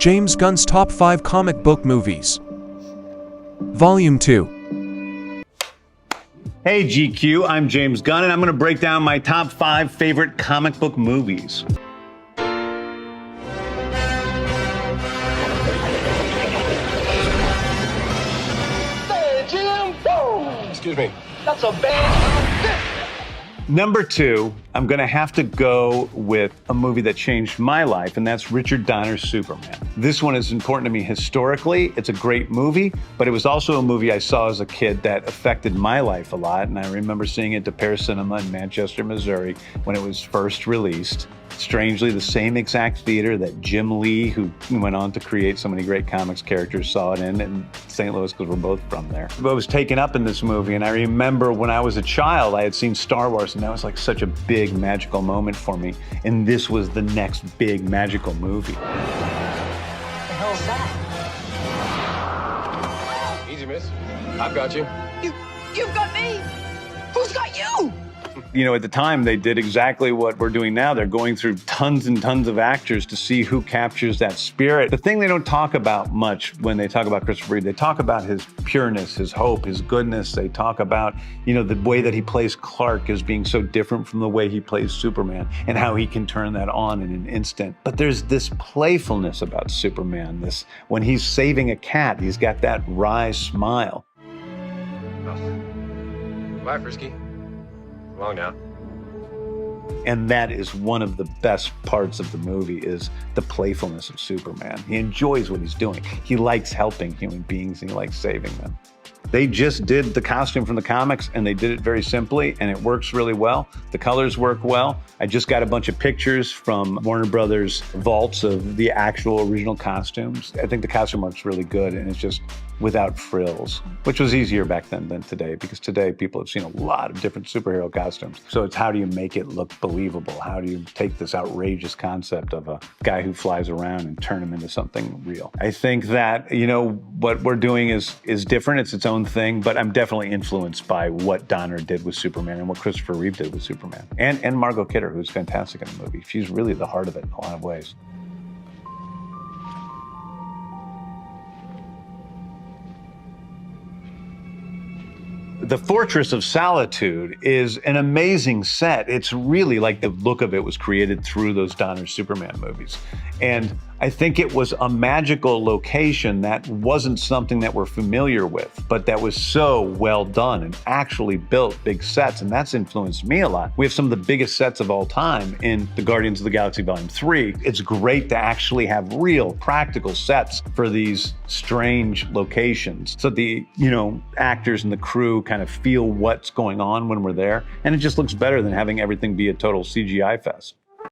James Gunn's Top 5 Comic Book Movies. Volume 2. Hey GQ, I'm James Gunn, and I'm going to break down my top 5 favorite comic book movies. Hey, Jim! Boom! Excuse me. That's a bad. Number 2, I'm going to have to go with a movie that changed my life, and that's Richard Donner's Superman. This one is important to me historically. It's a great movie, but it was also a movie I saw as a kid that affected my life a lot, and I remember seeing it at the Pear Cinema in Manchester, Missouri when it was first released. Strangely, the same exact theater that Jim Lee, who went on to create so many great comics characters, saw it in St. Louis, because we're both from there. I was taken up in this movie, and I remember when I was a child, I had seen Star Wars, and that was like such a big magical moment for me. And this was the next big magical movie. What the hell's that? Easy, miss. I've got you. You've got me! Who's got you? You know, at the time, they did exactly what we're doing now. They're going through tons and tons of actors to see who captures that spirit. The thing they don't talk about much when they talk about Christopher Reeve, they talk about his pureness, his hope, his goodness. They talk about, you know, the way that he plays Clark as being so different from the way he plays Superman and how he can turn that on in an instant. But there's this playfulness about Superman, this, when he's saving a cat, he's got that wry smile. Bye, Frisky. Long now. And that is one of the best parts of the movie, is the playfulness of Superman. He enjoys what he's doing. He likes helping human beings and he likes saving them. They just did the costume from the comics, and they did it very simply, and it works really well. The colors work well. I just got a bunch of pictures from Warner Brothers vaults of the actual original costumes. I think the costume works really good, and it's just without frills, which was easier back then than today, because today people have seen a lot of different superhero costumes. So it's, how do you make it look believable? How do you take this outrageous concept of a guy who flies around and turn him into something real? I think that, you know, what we're doing is different. It's its own thing, but I'm definitely influenced by what Donner did with Superman and what Christopher Reeve did with Superman. And Margot Kidder, who's fantastic in the movie. She's really the heart of it in a lot of ways. The Fortress of Solitude is an amazing set. It's really like the look of it was created through those Donner Superman movies. And I think it was a magical location that wasn't something that we're familiar with, but that was so well done and actually built big sets, and that's influenced me a lot. We have some of the biggest sets of all time in the Guardians of the Galaxy Volume 3. It's great to actually have real practical sets for these strange locations, so the, you know, actors and the crew kind of feel what's going on when we're there, and it just looks better than having everything be a total CGI fest.